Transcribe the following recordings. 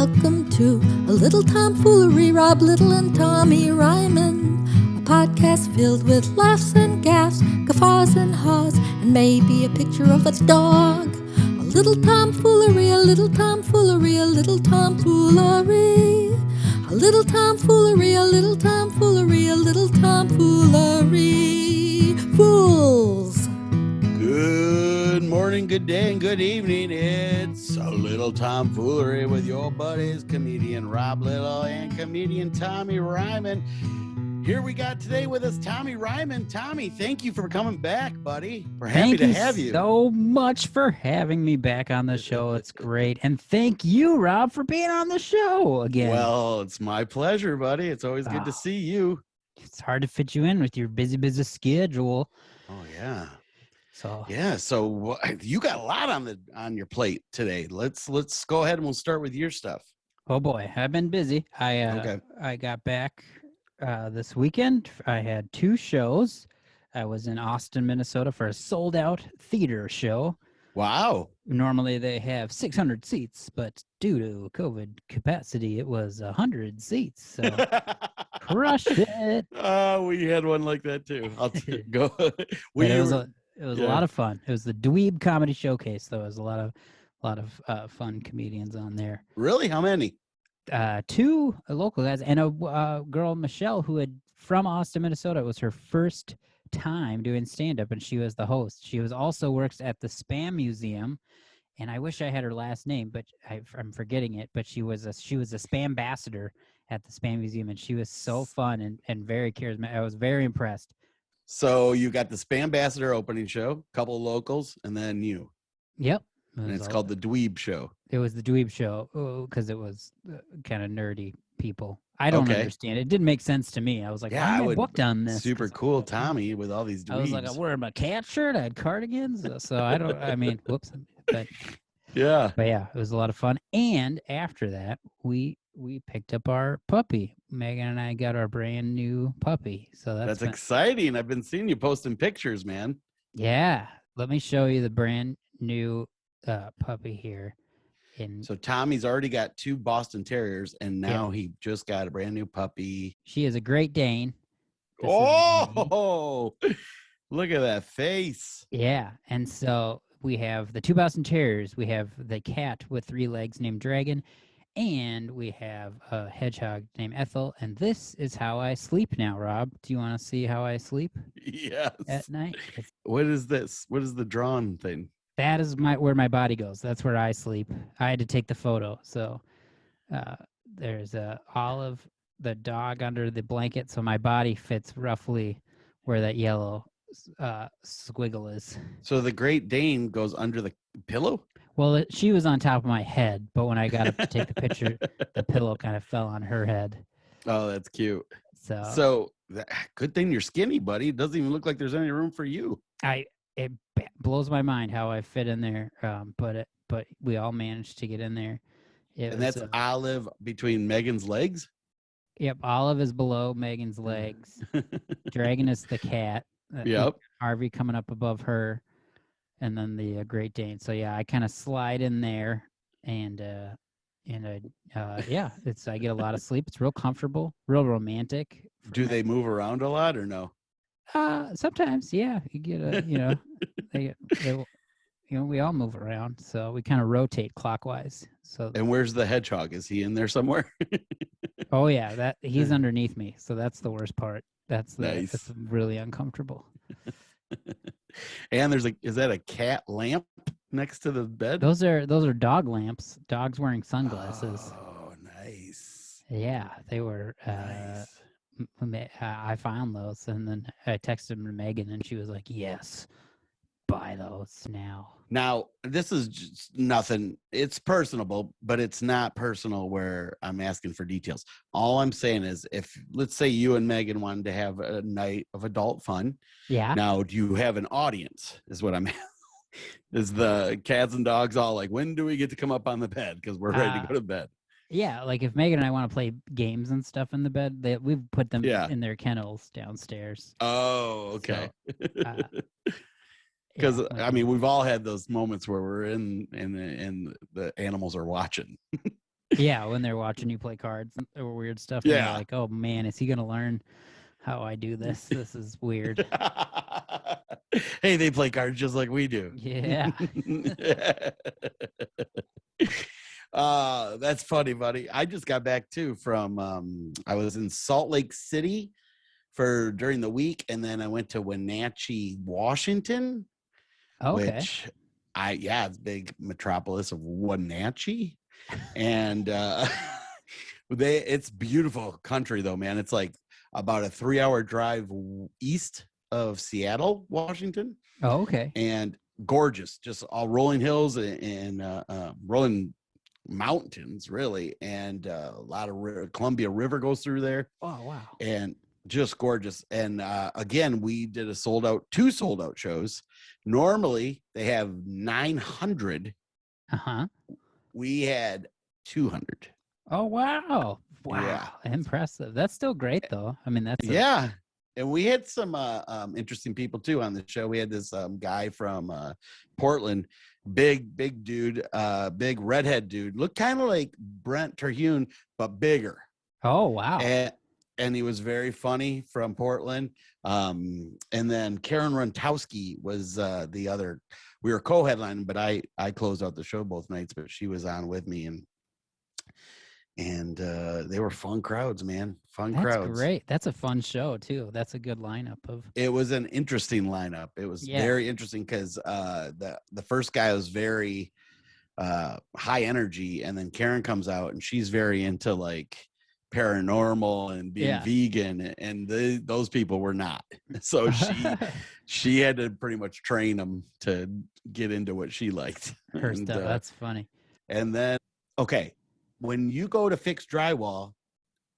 Welcome to a little tomfoolery, Rob Little and Tommy Ryman. A podcast filled with laughs and gaffs, guffaws and haws, and maybe a picture of a dog. A little tomfoolery, a little tomfoolery, a little tomfoolery. A little tomfoolery, a little tomfoolery, a little tomfoolery. Fools! Good morning, good day, and good evening. It's a little tomfoolery with your buddies, comedian Rob Little and comedian Tommy Ryman. Here we got today with us Tommy Ryman. Tommy, thank you for coming back, buddy. We're happy to have you. Thank you so much for having me back on the show. It's great. And thank you, Rob, for being on the show again. Well, it's my pleasure, buddy. It's always good to see you. It's hard to fit you in with your busy schedule. Oh, yeah. So you got a lot on your plate today. Let's go ahead and we'll start with your stuff. Oh boy, I've been busy. I got back this weekend. I had 2 shows. I was in Austin, Minnesota for a sold out theater show. Wow. Normally they have 600 seats, but due to COVID capacity, it was 100 seats. So crushed it. We had one like that too. Go. It was a lot of fun. It was the Dweeb Comedy Showcase, though. It was a lot of fun comedians on there. Really? How many? 2 local guys and a girl, Michelle, who had from Austin, Minnesota. It was her first time doing stand-up, and she was the host. She also works at the Spam Museum, and I wish I had her last name, but I'm forgetting it. But she was a Spam ambassador at the Spam Museum, and she was so fun and very charismatic. I was very impressed. So you got the Spam Ambassador opening show, couple of locals, and then you. Yep. And it's called the Dweeb Show. It was the Dweeb Show because it was kind of nerdy people. I don't understand. It didn't make sense to me. I was like, why am I booked on this? Super cool, Tommy, with all these dweebs. I was like, I'm wearing my cat shirt. I had cardigans. So whoops. But yeah, it was a lot of fun. And after that, we picked up our puppy. Megan and I got our brand new puppy. So that's exciting. I've been seeing you posting pictures, man. Yeah. Let me show you the brand new puppy here. So Tommy's already got 2 Boston Terriers, and now he just got a brand new puppy. She is a Great Dane. Look at that face. Yeah. And so we have the 2 Boston Terriers. We have the cat with 3 legs named Dragon. And we have a hedgehog named Ethel. And this is how I sleep now, Rob. Do you want to see how I sleep? Yes. At night? What is this? What is the drawn thing? That is where my body goes. That's where I sleep. I had to take the photo. So there's Olive, the dog, under the blanket. So my body fits roughly where that yellow squiggle is. So the Great Dane goes under the pillow? Well, she was on top of my head, but when I got up to take the picture, the pillow kind of fell on her head. Oh, that's cute. So good thing you're skinny, buddy. It doesn't even look like there's any room for you. It blows my mind how I fit in there, but we all managed to get in there. That's Olive between Megan's legs? Yep, Olive is below Megan's legs. Dragon is the cat. Yep. Harvey coming up above her. And then the Great Dane. So yeah, I kind of slide in there, and I get a lot of sleep. It's real comfortable, real romantic. Do they move around a lot or no? Sometimes, yeah. You get we all move around, so we kind of rotate clockwise. So. And where's the hedgehog? Is he in there somewhere? Oh yeah, he's underneath me. So that's the worst part. That's really uncomfortable. And is that a cat lamp next to the bed? Those are dog lamps. Dogs wearing sunglasses. Oh, nice. Yeah, they were. Nice. I found those, and then I texted them to Megan, and she was like, "Yes, buy those now." Now, this is just nothing. It's personable, but it's not personal where I'm asking for details. All I'm saying is if, let's say you and Megan wanted to have a night of adult fun. Yeah. Now, do you have an audience is what I'm asking. Is the cats and dogs all like, when do we get to come up on the bed? Because we're ready to go to bed. Yeah, like if Megan and I want to play games and stuff in the bed, we've put them in their kennels downstairs. Oh, okay. So, because I mean, we've all had those moments where we're in and the animals are watching. Yeah, when they're watching you play cards or weird stuff, and Yeah. they're like, "Oh man, is he gonna learn how I do this? This is weird." Hey, they play cards just like we do. Yeah. That's funny, buddy. I just got back too from I was in Salt Lake City during the week, and then I went to Wenatchee, Washington, Okay. which it's big metropolis of Wenatchee. And it's beautiful country though, man. It's like about a 3-hour drive east of Seattle, Washington. Oh, okay. And gorgeous, just all rolling hills and rolling mountains, really. And a lot of Columbia River goes through there. Oh, wow. And just gorgeous. And again, we did two sold out shows. Normally they have 900. We had 200. Oh, wow. Wow. Yeah. Impressive. That's still great though. I mean, that's Yeah. And we had some interesting people too on the show. We had this guy from Portland, big dude, big redhead dude, looked kind of like Brent Terhune, but bigger. Oh, wow. And he was very funny, from Portland. And then Karen Runtowski was the other. We were co-headlining, but I closed out the show both nights, but she was on with me, and they were fun crowds, man. That's crowds. Great. That's a fun show too. That's a good lineup of. It was an interesting lineup. It was very interesting because the first guy was very high energy, and then Karen comes out and she's very into like paranormal and being vegan, and those people were not. So she had to pretty much train them to get into what she liked. Her stuff. That's funny. And then when you go to fix drywall,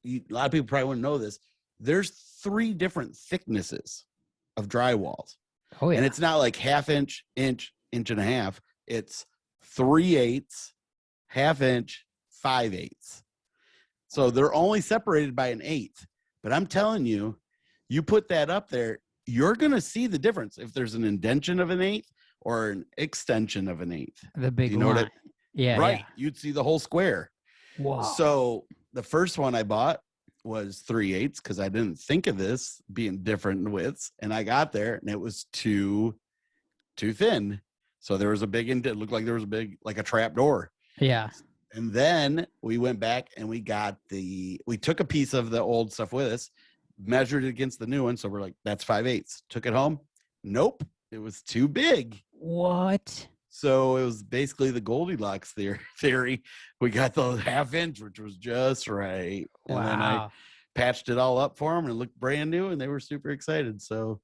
a lot of people probably wouldn't know this. There's 3 different thicknesses of drywalls. Oh, yeah. And it's not like half-inch, inch and a half. It's 3/8, half-inch, 5/8. So they're only separated by 1/8. But I'm telling you, you put that up there, you're going to see the difference if there's an indention of 1/8 or an extension of 1/8. The big you know line. Right. Yeah. You'd see the whole square. Wow. So the first one I bought was 3/8 because I didn't think of this being different in widths. And I got there and it was too thin. So there was a big indent. It looked like there was a big, like a trap door. Yeah. And then we went back and we took a piece of the old stuff with us, measured it against the new one. So we're like, that's 5/8. Took it home. Nope. It was too big. What? So it was basically the Goldilocks theory. We got the 1/2 inch, which was just right. Wow. And then I patched it all up for them and it looked brand new and they were super excited. So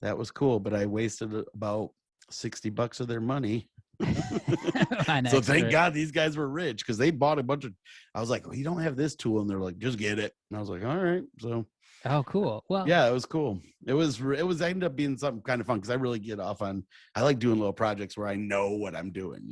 that was cool. But I wasted about $60 of their money. So thank God these guys were rich because they bought a bunch of. I was like, well, you don't have this tool, and they're like, just get it. And I was like, all right. So. Oh, cool. Well, yeah, it was cool. It was. I ended up being something kind of fun because I really get off on. I like doing little projects where I know what I'm doing.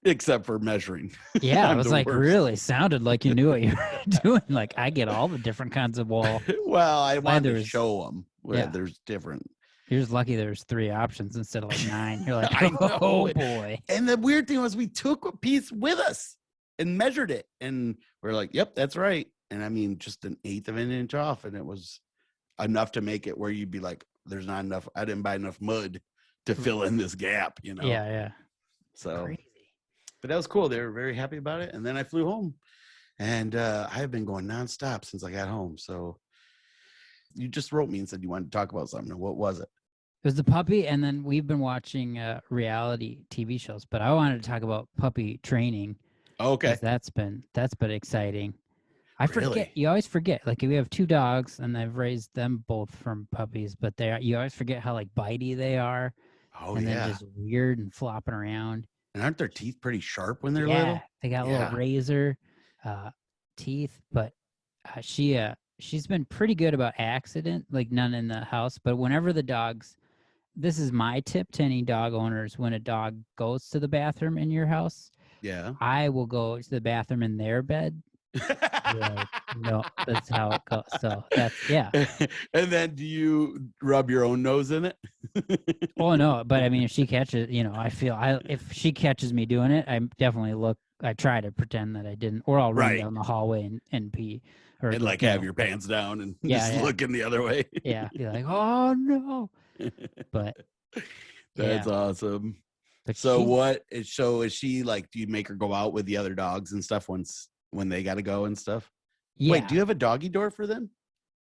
Except for measuring. Yeah, it was like really sounded like you knew what you were doing. Like I get all the different kinds of wall. Well, I wanted to show them. Yeah, there's different. You're just lucky there's 3 options instead of like 9. You're like, oh boy. And the weird thing was we took a piece with us and measured it. And we're like, yep, that's right. And I mean, just 1/8 of an inch off. And it was enough to make it where you'd be like, there's not enough. I didn't buy enough mud to fill in this gap, Yeah. So, crazy. But that was cool. They were very happy about it. And then I flew home. And I have been going nonstop since I got home. So you just wrote me and said you wanted to talk about something. What was it? It was the puppy, and then we've been watching reality TV shows. But I wanted to talk about puppy training. Okay, that's been exciting. I Really? forget. You always forget. Like we have 2 dogs, and I've raised them both from puppies. But you always forget how like bitey they are. Oh, and yeah. then just weird and flopping around. And aren't their teeth pretty sharp when they're little? They got little razor teeth. But she's been pretty good about accident, like none in the house. But whenever the dogs, this is my tip to any dog owners, when a dog goes to the bathroom in your house, Yeah. I will go to the bathroom in their bed Like, no, that's how it goes. So that's And then do you rub your own nose in it? Oh no, but I mean, if she catches, if she catches me doing it, I definitely look. I try to pretend that I didn't, or I'll run Right. down the hallway and pee, or And like have your pants down and just looking the other way. Yeah, be like, oh no. But that's awesome. But so is she like? Do you make her go out with the other dogs and stuff when they got to go and stuff? Yeah. Wait, do you have a doggy door for them?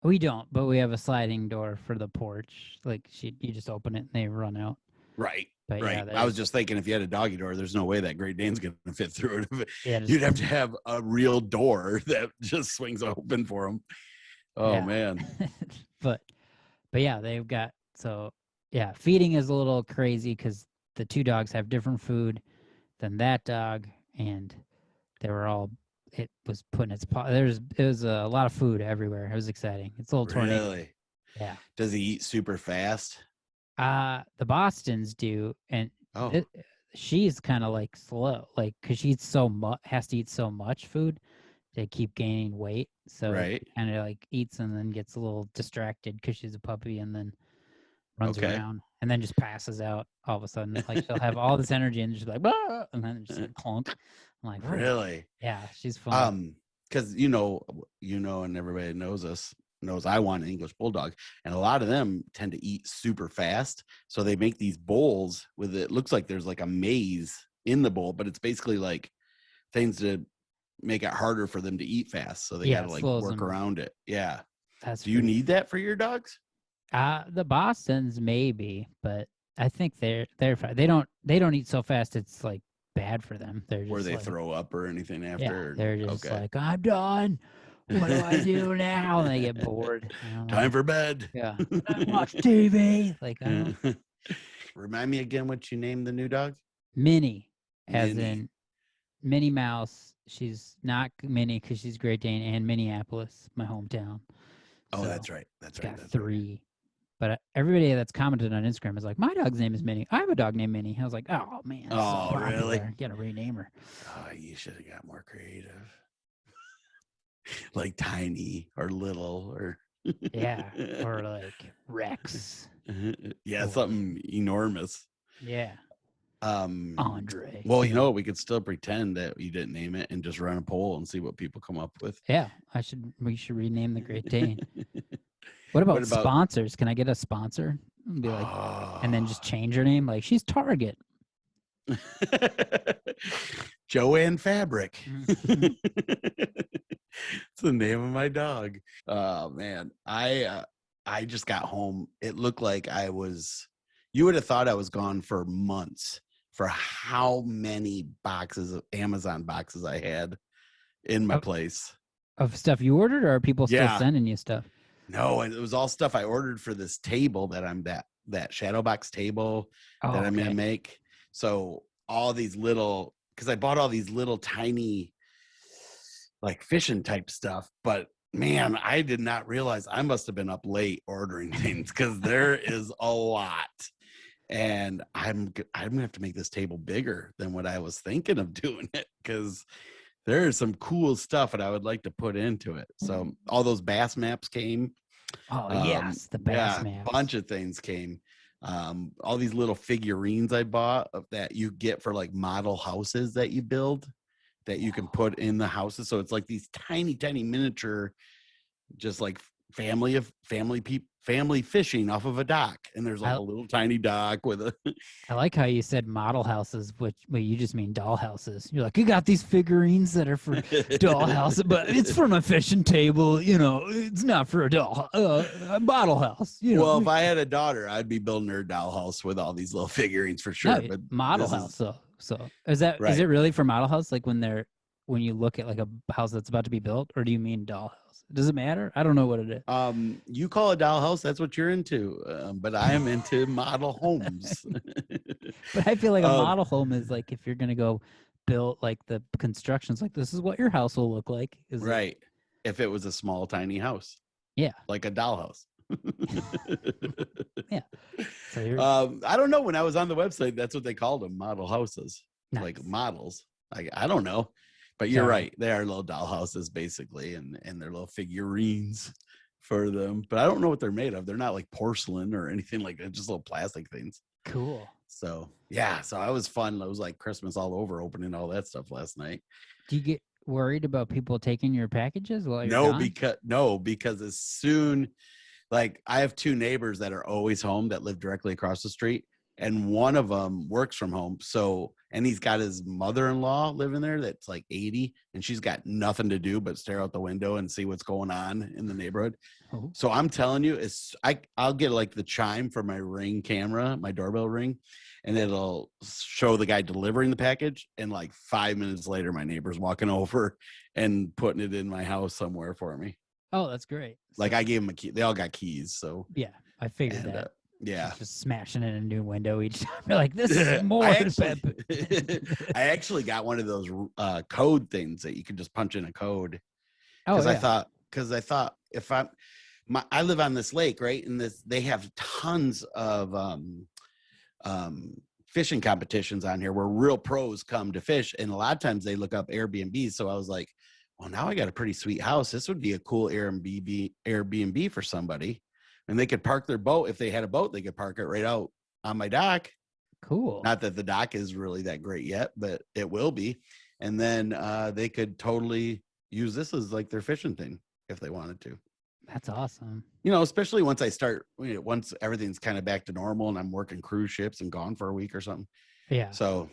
We don't, but we have a sliding door for the porch. Like you just open it and they run out. Right. But right. I was just thinking if you had a doggy door, there's no way that Great Dane's going to fit through it. You'd have to have a real door that just swings open for them. Oh man. but yeah, they've got feeding is a little crazy because the two dogs have different food than that dog, and they were all. It was putting its paw. It was a lot of food everywhere. It was exciting. It's a little tornado. Really? Yeah. Does he eat super fast? The Bostons do, and she's kind of like slow, like because she eats has to eat so much food to keep gaining weight. So kind of like eats and then gets a little distracted because she's a puppy, and then runs around and then just passes out all of a sudden. Like she'll have all this energy and just like, bah! And then just like, clunk. I'm like, really? Yeah, she's fun. Because and everybody knows I want an English bulldog, and a lot of them tend to eat super fast. So they make these bowls with it looks like there's like a maze in the bowl, but it's basically like things to make it harder for them to eat fast. So they got to like work around it. Yeah. Do you need that for your dogs? The Bostons maybe, but I think they're fine. They don't eat so fast. It's like bad for them. They're just where they throw up or anything after. Yeah, they're just like, I'm done. What do I do now? And they get bored. Time for bed. Yeah. Watch TV. Like, remind me again what you named the new dog? Minnie, as in Minnie Mouse. She's not Minnie because she's Great Dane and Minneapolis, my hometown. Oh, that's right. That's right. Got 3. But everybody that's commented on Instagram is like, my dog's name is Minnie. I have a dog named Minnie. I was like, oh, man. Oh, so really? Got to rename her. Oh, you should have got more creative. Like Tiny or Little or... yeah, or like Rex. Yeah, something enormous. Yeah. Andre. Well, we could still pretend that you didn't name it and just run a poll and see what people come up with. Yeah, we should rename the Great Dane. What about sponsors? Can I get a sponsor? And be like, and then just change her name. Like, she's Target. Joanne Fabric. It's the name of my dog. Oh man, I just got home. It looked like you would have thought I was gone for months for how many boxes of Amazon boxes I had in my place. Of stuff you ordered, or are people still sending you stuff? No, it was all stuff I ordered for this table that shadow box table that I'm going to make. So all these because I bought all these little tiny like fishing type stuff, but man, I did not realize I must have been up late ordering things because there is a lot. And I'm gonna have to make this table bigger than what I was thinking of doing it because there is some cool stuff that I would like to put into it. So all those bass maps came. Oh, yes, the bass maps. A bunch of things came. All these little figurines I bought that you get for like model houses that you build that you can put in the houses. So it's like these tiny, tiny miniature, just like family fishing off of a dock, and there's like a little tiny dock with a I like how you said model houses, which you just mean doll houses. You're like, you got these figurines that are for doll houses, but it's for my fishing table, it's not for a model house. Well, if I had a daughter, I'd be building her doll house with all these little figurines for sure. No, but model house so is it really for model house, like when you look at like a house that's about to be built, or do you mean doll house? Does it matter? I don't know what it is. You call it doll house, that's what you're into. But I am into model homes. But I feel like a model home is like if you're gonna go build like the construction's like this is what your house will look like. Right. If it was a small, tiny house. Yeah. Like a doll house. Yeah. So I don't know. When I was on the website, that's what they called them, model houses. Nice. Like models. I don't know. But you're So- right. They are little dollhouses basically, and they're little figurines for them. But I don't know what they're made of. They're not like porcelain or anything like that, just little plastic things. Cool. So yeah, so I was fun. It was like Christmas all over opening all that stuff last night. Do you get worried about people taking your packages while you're No, gone? because as soon, like, I have two neighbors that are always home that live directly across the street, and one of them works from home. So, and he's got his mother-in-law living there that's like 80, and she's got nothing to do but stare out the window and see what's going on in the neighborhood. Oh, So I'm telling you, I'll get like the chime for my Ring camera, my doorbell ring, and it'll show the guy delivering the package. And like 5 minutes later, my neighbor's walking over and putting it in my house somewhere for me. oh, that's great. Like So- I gave them a key. They all got keys. So yeah, I figured and, that. yeah. She's just smashing in a new window each time. You're like, this is more. I Pep- actually got one of those code things that you can just punch in a code. oh, Because yeah. I thought if I live on this lake, right? And they have tons of fishing competitions on here where real pros come to fish. And a lot of times they look up Airbnb. So I was like, well, now I got a pretty sweet house. This would be a cool Airbnb for somebody. And they could park their boat. If they had a boat, they could park it right out on my dock. Cool. Not that the dock is really that great yet, but it will be. And then they could totally use this as like their fishing thing if they wanted to. That's awesome. You know, especially once once everything's kind of back to normal and I'm working cruise ships and gone for a week or something. Yeah. So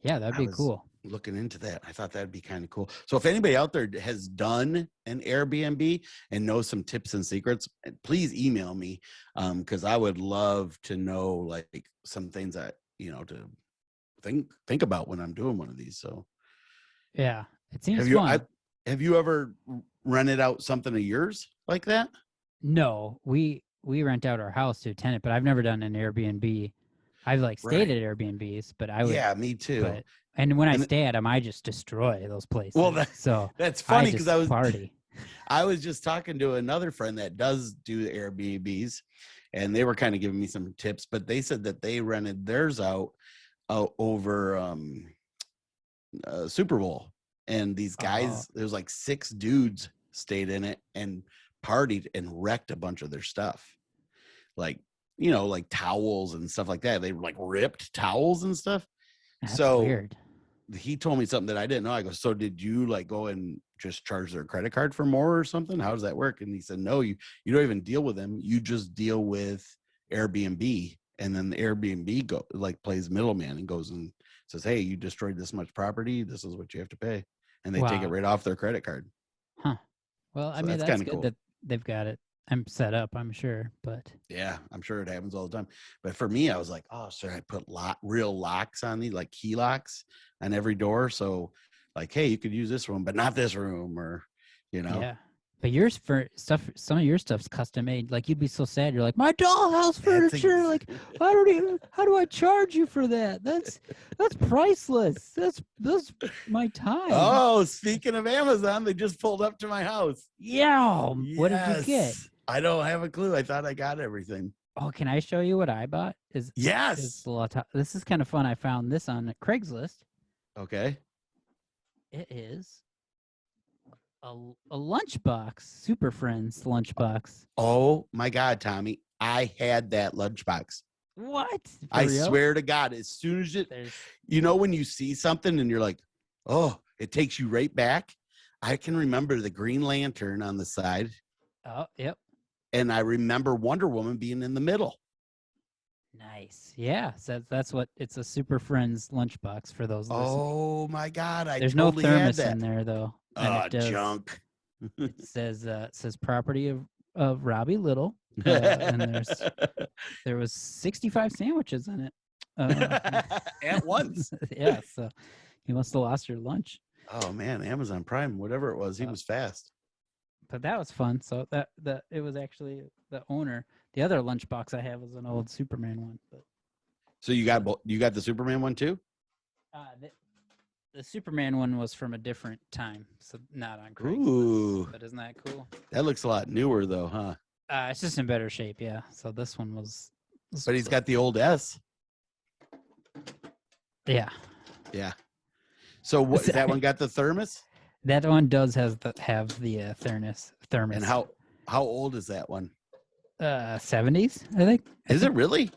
Yeah, that'd I be was cool. looking into that. I thought that'd be kind of cool. So if anybody out there has done an Airbnb and knows some tips and secrets, please email me because I would love to know like some things that, to think about when I'm doing one of these. So Yeah. It seems have you fun. have you ever rented out something of yours like that? No, we rent out our house to a tenant, but I've never done an Airbnb. I've like stayed Right. at Airbnbs, but I would. Yeah, me too. But, and when I And stay at them, I just destroy those places. Well, so that's I funny just because party. I was just talking to another friend that does do Airbnbs, and they were kind of giving me some tips, but they said that they rented theirs out over Super Bowl, and these guys, there was like 6 dudes stayed in it and partied and wrecked a bunch of their stuff, like like towels and stuff like that. They like ripped towels and stuff. That's So weird. he told me something that I didn't know. I go, so did you like go and just charge their credit card for more or something? How does that work? And he said, no, you don't even deal with them. You just deal with Airbnb. And then the Airbnb plays middleman and goes and says, hey, you destroyed this much property. This is what you have to pay. And they take it Wow. right off their credit card. Huh. Well, I So mean, that's that's kinda good cool. that they've got it. I'm set up, I'm sure, but Yeah, I'm sure it happens all the time. But for me, I was like, oh, sir, I put real locks on these, like key locks on every door. So like, hey, you could use this room, but not this room, or, yeah. But yours for stuff, some of your stuff's custom made. Like you'd be so sad. You're like, my dollhouse furniture. Like, how do I charge you for that? That's priceless. That's my time. Oh, speaking of Amazon, they just pulled up to my house. Yeah. What did you get? Yes. I don't have a clue. I thought I got everything. Oh, can I show you what I bought? Yes. This is kind of fun. I found this on Craigslist. Okay. It is a lunchbox, Super Friends lunchbox. Oh my God, Tommy. I had that lunchbox. What? For I real? swear to God, as soon as There's when you see something and you're like, oh, it takes you right back. I can remember the Green Lantern on the side, oh, yep. and I remember Wonder Woman being in the middle. Nice. Yeah. So that's what it's a Super Friends lunchbox for those listening. Oh my God. I There's totally no had thermos that. in there though. And it does, Junk. it says property of Robbie Little. And there was 65 sandwiches in it. At once. Yeah, so you must have lost your lunch. Oh man, Amazon Prime, whatever it was, he was fast. But that was fun. So that it was actually the owner. The other lunchbox I have was an old Superman one. But So you got the Superman one too? the Superman one was from a different time, so not on Craigslist. Ooh, But isn't that cool? that looks a lot newer though, huh? It's just in better shape, yeah. So this one was. But he's got the old S. Yeah. Yeah. So what that one got the thermos? That one does have the thermos. And how old is that one? 70s, I think. Is it really?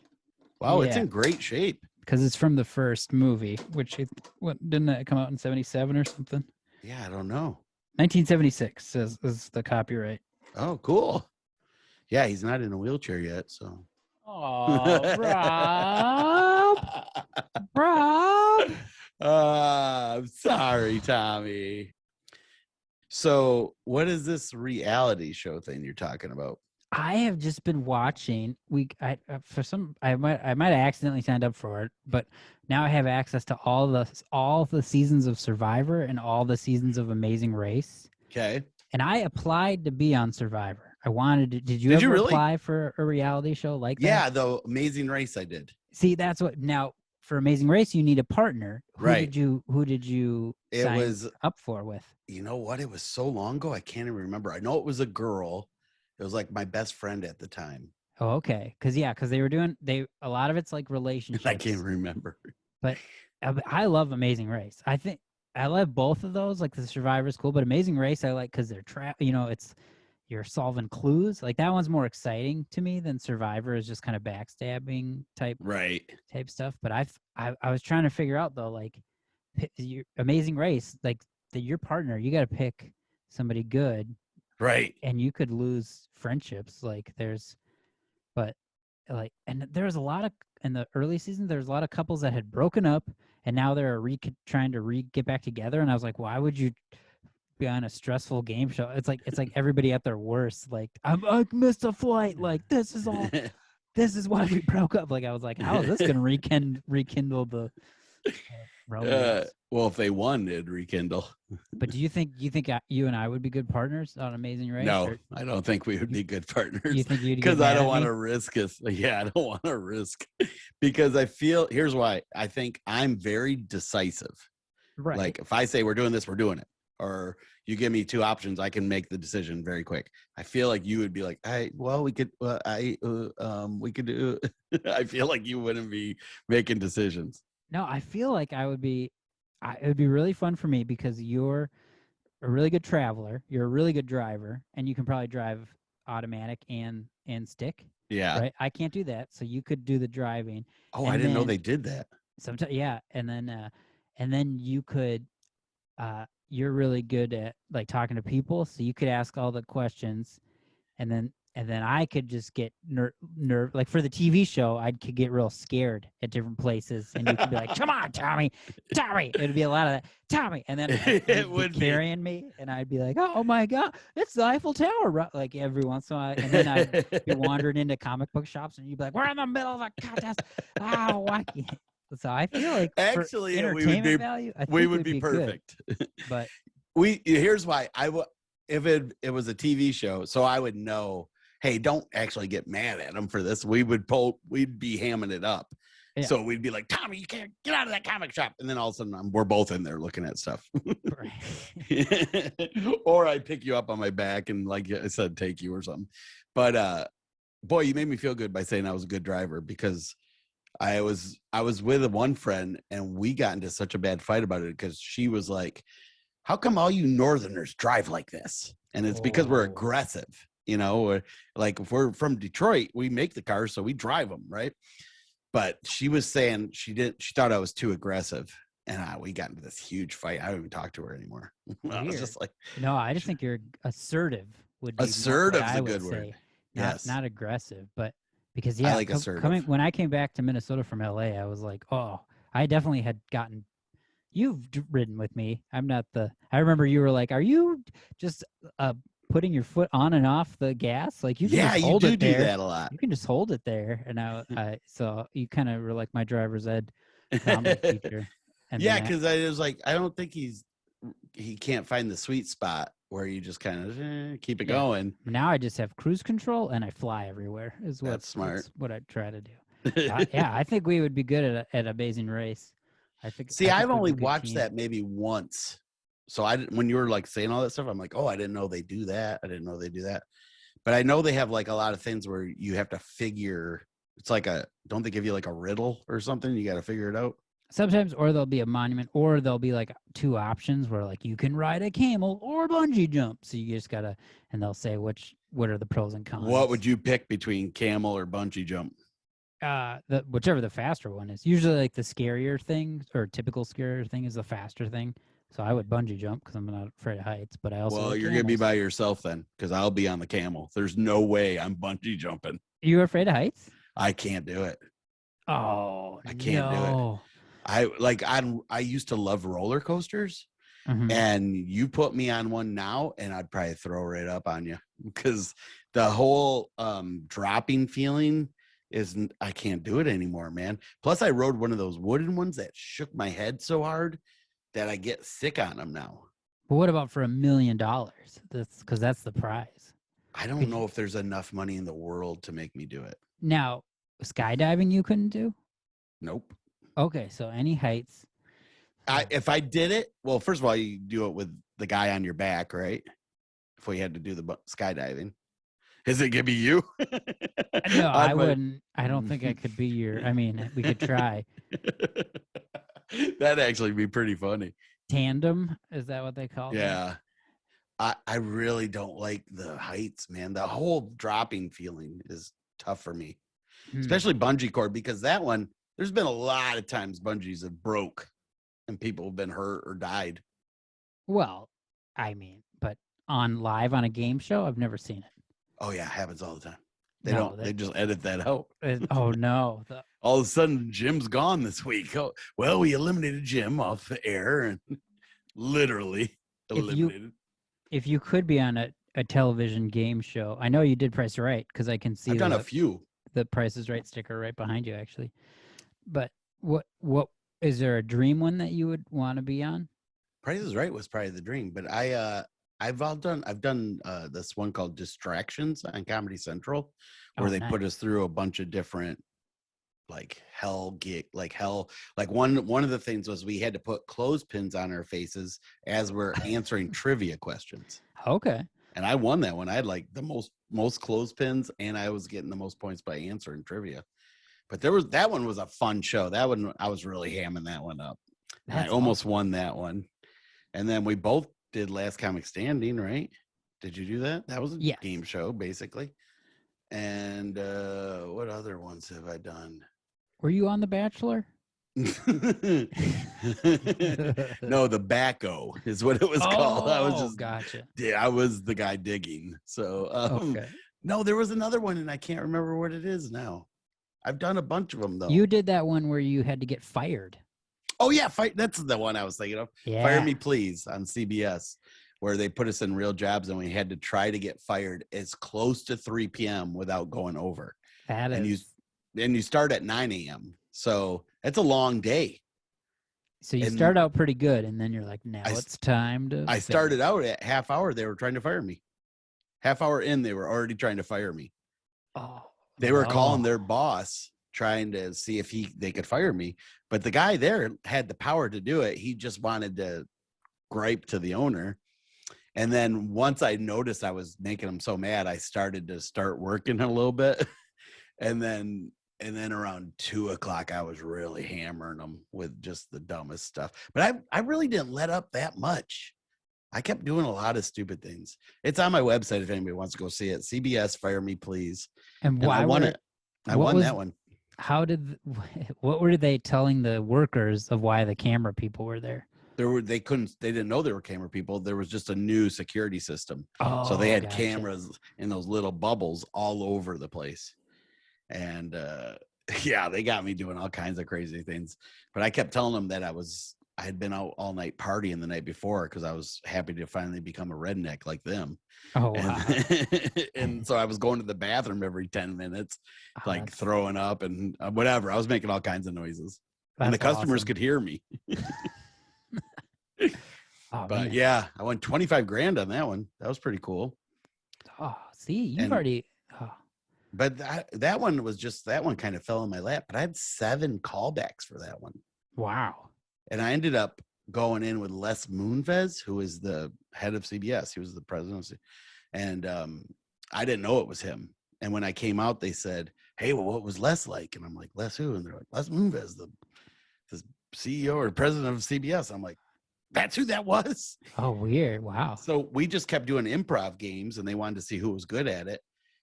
Wow, it's Yeah. in great shape. Because it's from the first movie, which didn't that come out in 77 or something? Yeah, I don't know. 1976 is the copyright. Oh, cool. Yeah, he's not in a wheelchair yet, so. Oh, Rob. I'm sorry, Tommy. So, what is this reality show thing you're talking about? I have just been watching. I might have accidentally signed up for it, but now I have access to all the seasons of Survivor and all the seasons of Amazing Race. Okay. And I applied to be on Survivor. I wanted to. Did you Did you ever really? apply for a reality show like that? Yeah, the Amazing Race I did. See, that's what now for Amazing Race you need a partner. Right. Who did you sign up for with? You know what? It was so long ago I can't even remember. I know it was a girl. It was like my best friend at the time. Oh, okay. Because they were doing a lot of it's like relationships. I can't remember. But I love Amazing Race. I think I love both of those. Like the Survivor's cool, but Amazing Race I like because they're it's you're solving clues. Like that one's more exciting to me than Survivor is just kind of backstabbing type stuff. But I was trying to figure out though, like your Amazing Race, like your partner, you got to pick somebody good. Right. And you could lose friendships. Like and there was a lot of, in the early season, there's a lot of couples that had broken up and now they're trying to get back together. And I was like, why would you be on a stressful game show? It's like everybody at their worst. Like I missed a flight. Like this is why we broke up. Like I was like, how is this going to rekindle the romance? Well, if they won, it'd rekindle. But do you think you and I would be good partners on Amazing Race? No, I don't think we would be good partners. You think you'd because I don't want to risk it. Yeah, I don't want to risk because I feel here's why. I think I'm very decisive. Right. Like if I say we're doing this, we're doing it. Or you give me two options, I can make the decision very quick. I feel like you would be like, we could do. I feel like you wouldn't be making decisions. No, I feel like I would be. It would be really fun for me because you're a really good traveler, you're a really good driver, and you can probably drive automatic and stick. Yeah. Right. I can't do that, so you could do the driving. Oh, I didn't know they did that. Sometimes, yeah, and then you could. You're really good at like talking to people, so you could ask all the questions, and then I could just get nerve. Like for the TV show, I could get real scared at different places, and you could be like, "Come on, Tommy." It'd be a lot of that, Tommy, and then it would be carrying me, and I'd be like, "Oh my God, it's the Eiffel Tower!" Like every once in a while, and then I'd be wandering into comic book shops, and you'd be like, "We're in the middle of a contest." Oh, why can't? So I feel like actually entertainment value, we would be perfect. But here's why if it was a TV show, so I would know. Hey, don't actually get mad at them for this. We'd be hamming it up. Yeah. So we'd be like, Tommy, you can't get out of that comic shop. And then all of a sudden we're both in there looking at stuff. Or I'd pick you up on my back and like I said, take you or something. But boy, you made me feel good by saying I was a good driver because I was with one friend and we got into such a bad fight about it because she was like, how come all you Northerners drive like this? And it's because we're aggressive. Like if we're from Detroit, we make the cars, so we drive them, right? But she was saying she thought I was too aggressive, and we got into this huge fight. I don't even talk to her anymore. I was just like, no, I just think you're assertive. Assertive is a good word. Yes, not aggressive, but because I like assertive. When I came back to Minnesota from LA, I was like, oh, I definitely had gotten. You've ridden with me. I'm not I remember you were like, are you just putting your foot on and off the gas? Like you can just hold it there. Do that a lot. You can just hold it there. And so you kind of were like my driver's ed comedy teacher. And yeah, because I was like, I don't think he can't find the sweet spot where you just kind of keep it going. Now I just have cruise control and I fly everywhere. That's smart. That's what I try to do. I think we would be good at Amazing Race. I've only watched that maybe once. So when you were like saying all that stuff, I'm like, oh, I didn't know they do that. I didn't know they do that. But I know they have like a lot of things where you have to figure. It's like don't they give you like a riddle or something? You got to figure it out. Sometimes, or there'll be a monument, or there'll be like 2 options where like you can ride a camel or bungee jump. So you just gotta, and they'll say what are the pros and cons. What would you pick between camel or bungee jump? Whichever the faster one is. Usually like the scarier thing or typical scarier thing is the faster thing. So I would bungee jump because I'm not afraid of heights, but I also Well, like you're gonna be camels. by yourself then, because I'll be on the camel. There's no way I'm bungee jumping. You afraid of heights? I can't do it. Oh, I can't do it. no. I used to love roller coasters, Mhm. and you put me on one now, and I'd probably throw right up on you because the whole dropping feeling isn't. I can't do it anymore, man. Plus, I rode one of those wooden ones that shook my head so hard that I get sick on them now. But what about for $1 million? That's because that's the prize. I don't know if there's enough money in the world to make me do it. Now, skydiving you couldn't do? Nope. Okay, so any heights. If I did it, well, first of all, you do it with the guy on your back, right? If we had to do the skydiving, is it gonna be you? No, I wouldn't. I don't think I could be your. I mean, we could try. That'd actually be pretty funny. Tandem, is that what they call it? Yeah. I really don't like the heights, man. The whole dropping feeling is tough for me, especially bungee cord, because that one, there's been a lot of times bungees have broke and people have been hurt or died. Well, I mean, but on live on a game show, I've never seen it. Oh yeah, it happens all the time. They just edit that out. Oh no. All of a sudden Jim's gone this week. Oh, well, we eliminated Jim off the air and literally eliminated. If you could be on a television game show, I know you did Price Right because I can see I've done a few. The Price is Right sticker right behind you, actually. But what is there a dream one that you would want to be on? Price is Right was probably the dream, but I've done this one called Distractions on Comedy Central, where they put us through a bunch of different like hell. Like one of the things was we had to put clothespins on our faces as we're answering trivia questions. Okay. And I won that one. I had like the most clothespins, and I was getting the most points by answering trivia. But that one was a fun show. That one I was really hamming that one up. I almost won that one. And then we both did Last Comic Standing, right? Did you do that? That was a game show, basically. And what other ones have I done? Were you on The Bachelor? No, the Backo is what it was called. I was just gotcha. Yeah, I was the guy digging. So okay. No, there was another one, and I can't remember what it is now. I've done a bunch of them though. You did that one where you had to get fired. Oh yeah, that's the one I was thinking of. Yeah. Fire Me Please on CBS, where they put us in real jobs and we had to try to get fired as close to 3 p.m. without going over. And you start at 9 a.m. So it's a long day. So you start out pretty good, and then you're like, now it's time to. I started out at half hour. They were trying to fire me. Half hour in, they were already trying to fire me. Oh. They were calling their boss, trying to see if they could fire me. But the guy there had the power to do it. He just wanted to gripe to the owner. And then once I noticed I was making him so mad, I started to start working a little bit. And then around 2:00, I was really hammering them with just the dumbest stuff. But I really didn't let up that much. I kept doing a lot of stupid things. It's on my website if anybody wants to go see it. CBS Fire Me Please. And why I won it. I won that one. What were they telling the workers of why the camera people were there? They didn't know there were camera people. There was just a new security system. So they had cameras in those little bubbles all over the place. And yeah, they got me doing all kinds of crazy things. But I kept telling them that I had been out all night partying the night before because I was happy to finally become a redneck like them. Oh, wow. And so I was going to the bathroom every 10 minutes, like throwing up and whatever. I was making all kinds of noises. And the customers could hear me. But yeah, I won 25 grand on that one. That was pretty cool. Oh, see, you've already. Oh. But that one kind of fell in my lap. But I had 7 callbacks for that one. Wow. And I ended up going in with Les Moonves, who is the head of CBS. He was the president. And I didn't know it was him. And when I came out, they said, hey, well, what was Les like? And I'm like, Les who? And they're like, Les Moonves, this CEO or president of CBS. I'm like, that's who that was. Oh, weird. Wow. So we just kept doing improv games, and they wanted to see who was good at it.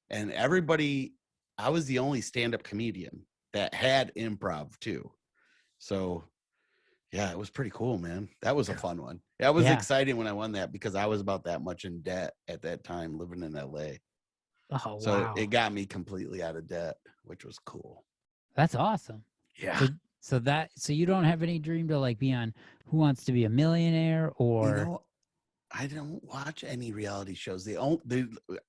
And everybody, I was the only stand-up comedian that had improv too. So yeah, it was pretty cool, man. That was a fun one. That was exciting when I won that, because I was about that much in debt at that time living in LA. Oh, So wow. it got me completely out of debt, which was cool. That's awesome. Yeah. So you don't have any dream to like be on Who Wants to Be a Millionaire or? You know, I don't watch any reality shows.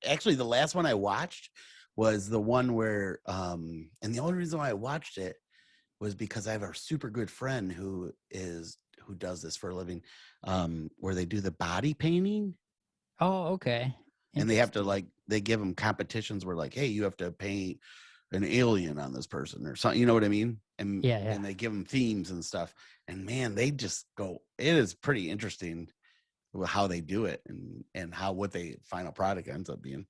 Actually, the last one I watched was the one where, and the only reason why I watched it was because I have a super good friend who does this for a living, where they do the body painting. Oh, okay. And they have to they give them competitions where hey, you have to paint an alien on this person or something, you know what I mean? And and they give them themes and stuff. And man, they just go, it is pretty interesting how they do it and what the final product ends up being.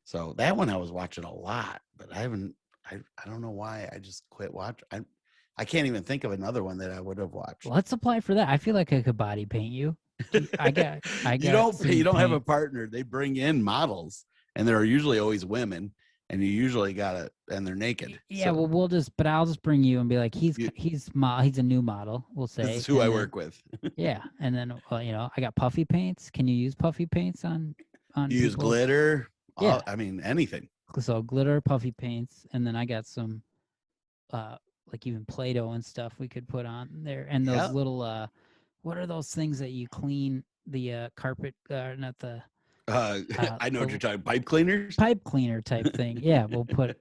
So that one I was watching a lot, but I don't know why I just quit watching. I can't even think of another one that I would have watched. Let's apply for that. I feel like I could body paint you. I got you don't have a partner. They bring in models, and there are usually always women, and you usually and they're naked. Yeah, so. Well, I'll just bring you and be like, he's a new model. We'll say this is who I work with. Yeah, and then I got puffy paints. Can you use puffy paints on? You use glitter. Yeah, I mean anything. So glitter, puffy paints, and then I got some, like even Play-Doh and stuff we could put on there, and those little, what are those things that you clean the carpet? Not the. I know what you're talking. Pipe cleaners. Pipe cleaner type thing. Yeah, we'll put.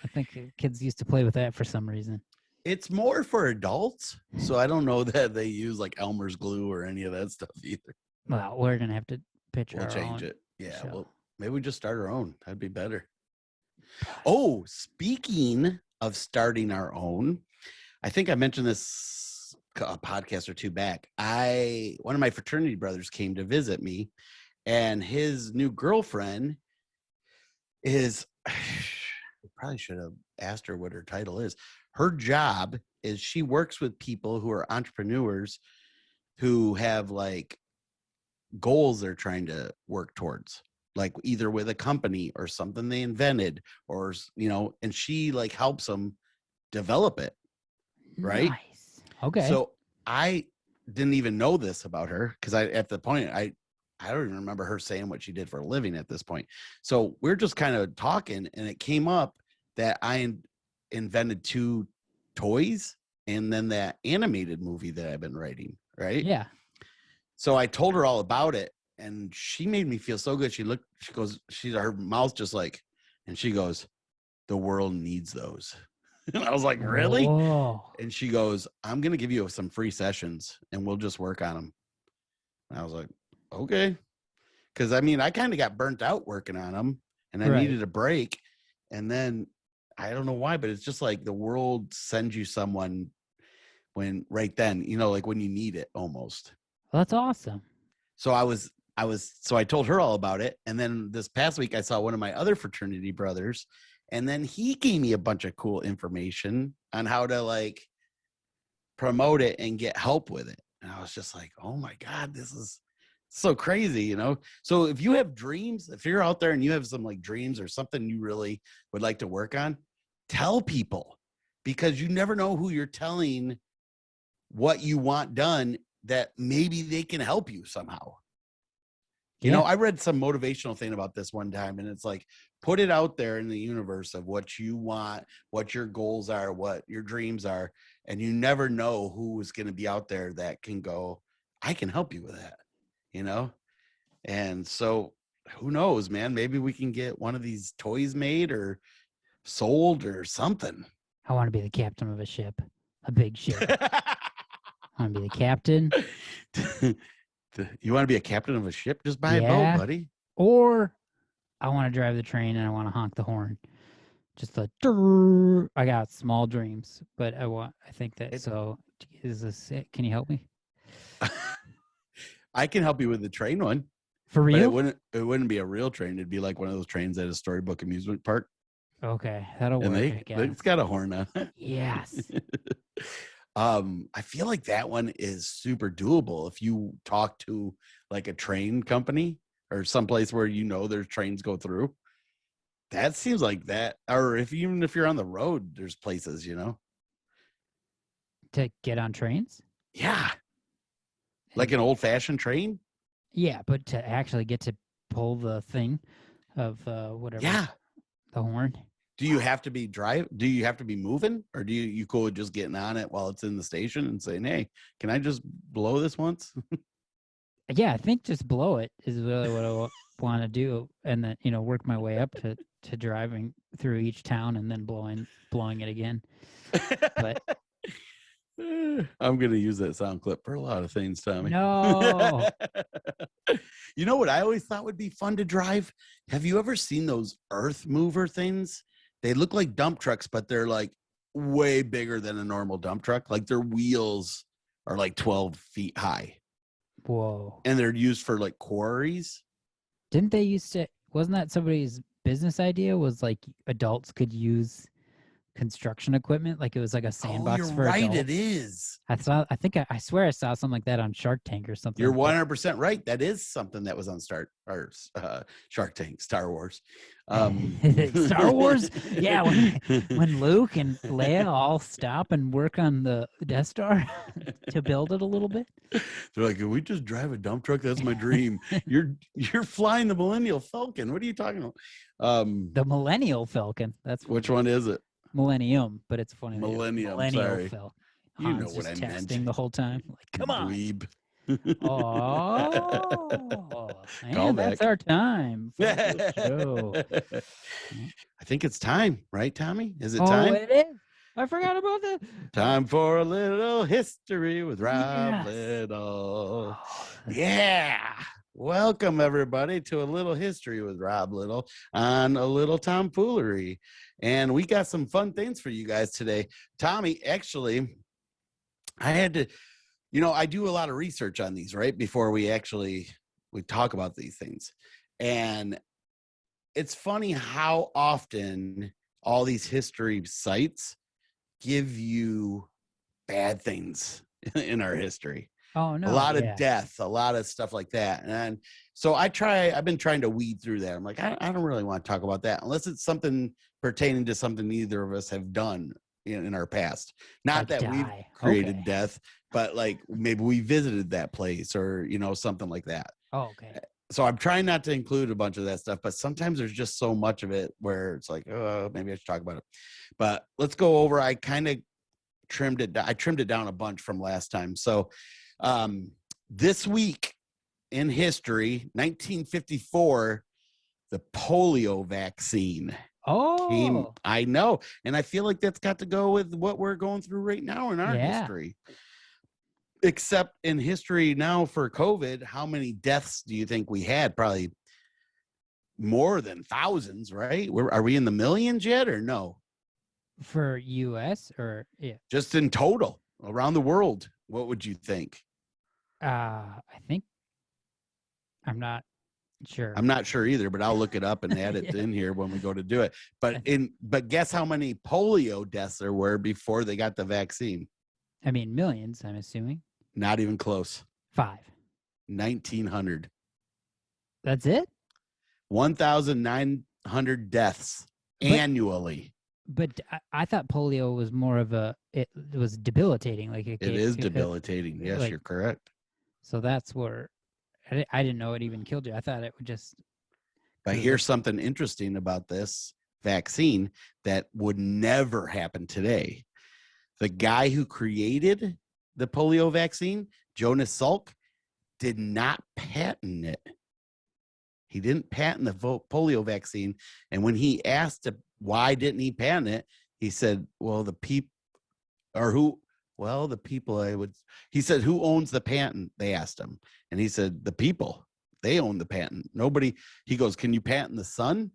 I think kids used to play with that for some reason. It's more for adults, so I don't know that they use like Elmer's glue or any of that stuff either. Well, we're gonna have to pitch We'll our change own it. Yeah, show. well, maybe we just start our own. That'd be better. Oh, speaking of starting our own, I think I mentioned this a podcast or two back. One of my fraternity brothers came to visit me, and his new girlfriend is, I probably should have asked her what her title is. Her job is she works with people who are entrepreneurs who have goals they're trying to work towards, either with a company or something they invented, or and she helps them develop it. Right. Nice. Okay. So I didn't even know this about her, because at the point I don't even remember her saying what she did for a living at this point. So we're just kind of talking, and it came up that I invented 2 toys and then that animated movie that I've been writing. Right. Yeah. So I told her all about it, and she made me feel so good. She goes, her mouth just and she goes, "The world needs those." And I was like, "Really?" Whoa. And she goes, "I'm going to give you some free sessions and we'll just work on them." And I was like, "Okay." Because I kind of got burnt out working on them, and I needed a break. And then I don't know why, but it's just the world sends you someone right then, when you need it almost. Well, that's awesome. So I told her all about it. And then this past week I saw one of my other fraternity brothers, and then he gave me a bunch of cool information on how to promote it and get help with it. And I was just like, oh my God, this is so crazy, So if you have dreams, if you're out there and you have some dreams or something you really would like to work on, tell people, because you never know who you're telling what you want done, that maybe they can help you somehow. I read some motivational thing about this one time, and it's put it out there in the universe of what you want, what your goals are, what your dreams are. And you never know who is going to be out there that can go, I can help you with that, And so who knows, man, maybe we can get one of these toys made or sold or something. I want to be the captain of a ship, a big ship. I want to be the captain. You want to be a captain of a ship? Just buy a boat, buddy. Or I want to drive the train and I want to honk the horn. Just I got small dreams, but I think that. So is this it? Can you help me? I can help you with the train one. For real? But it wouldn't be a real train. It'd be like one of those trains at a Storybook amusement park. Okay, that'll work. It's got a horn on it. Yes. I feel like that one is super doable if you talk to like a train company or someplace where there's trains go through. That seems like that, or even if you're on the road, there's places, To get on trains? Yeah, like an old-fashioned train. Yeah, but to actually get to pull the thing of whatever. Yeah. The horn. Do you have to be Do you have to be moving, or do you cool with just getting on it while it's in the station and saying, "Hey, can I just blow this once?" Yeah, I think just blow it is really what I want to do, and then work my way up to driving through each town and then blowing it again. But I'm gonna use that sound clip for a lot of things, Tommy. No. You know what I always thought would be fun to drive? Have you ever seen those earth mover things? They look like dump trucks, but they're like way bigger than a normal dump truck. Like their wheels are like 12 feet high. Whoa. And they're used for like quarries. Didn't they used to, wasn't that somebody's business idea, was like adults could use construction equipment, like it was like a sandbox you're for right, adults? it is. I swear I saw something like that on Shark Tank or something. You're 100% right. That is something that was on Shark Tank, Star Wars. Star Wars? Yeah, when Luke and Leia all stop and work on the Death Star to build it a little bit. They're like, "Can we just drive a dump truck? That's my dream." You're flying the Millennial Falcon. What are you talking about? The Millennial Falcon. That's which one is it? Millennium, but it's funny. Millennium. Millennial Sorry. Falcon. You know Han's what just I texting meant. the whole time. Like, come on. Dweeb. Oh, Call and that's back. our time for the show. I think it's time, right, Tommy? Is it Oh, time? it is. I forgot about that. Time for a little history with Rob Yes. Little. Oh, Yeah. Welcome, everybody, to a little history with Rob Little on a little tomfoolery. And we got some fun things for you guys today. Tommy, actually, I had to, I do a lot of research on these, right? Before we talk about these things. And it's funny how often all these history sites give you bad things in our history. Oh, no. A lot of death, a lot of stuff like that. And so I've been trying to weed through that. I'm like, I don't really want to talk about that unless it's something pertaining to something neither of us have done in our past. Not Like that we've created death, but like maybe we visited that place or, something like that. Oh, okay. So I'm trying not to include a bunch of that stuff, but sometimes there's just so much of it where it's like, oh, maybe I should talk about it. But let's go over. I kind of trimmed it down a bunch from last time. So this week in history, 1954, the polio vaccine. Oh, I know. And I feel like that's got to go with what we're going through right now in our history. Except in history now for COVID, how many deaths do you think we had? Probably more than thousands, right? Are we in the millions yet or no? For U.S. or just in total around the world? What would you think? I think I'm not sure. I'm not sure either, but I'll look it up and add it in here when we go to do it. But guess how many polio deaths there were before they got the vaccine? I mean, millions, I'm assuming. Not even close. 1900. That's it? 1,900 deaths annually. But I thought polio was more of it was debilitating. Like it is debilitating. Yes, like, you're correct. So that's where I didn't know it even killed you. I thought it would just. But here's something interesting about this vaccine that would never happen today. The guy who created the polio vaccine, Jonas Salk, did not patent it. He didn't patent the polio vaccine. And when he asked why didn't he patent it, he said, well, the people he said, who owns the patent? They asked him. And he said, the people, they own the patent. Nobody, he goes, can you patent the sun?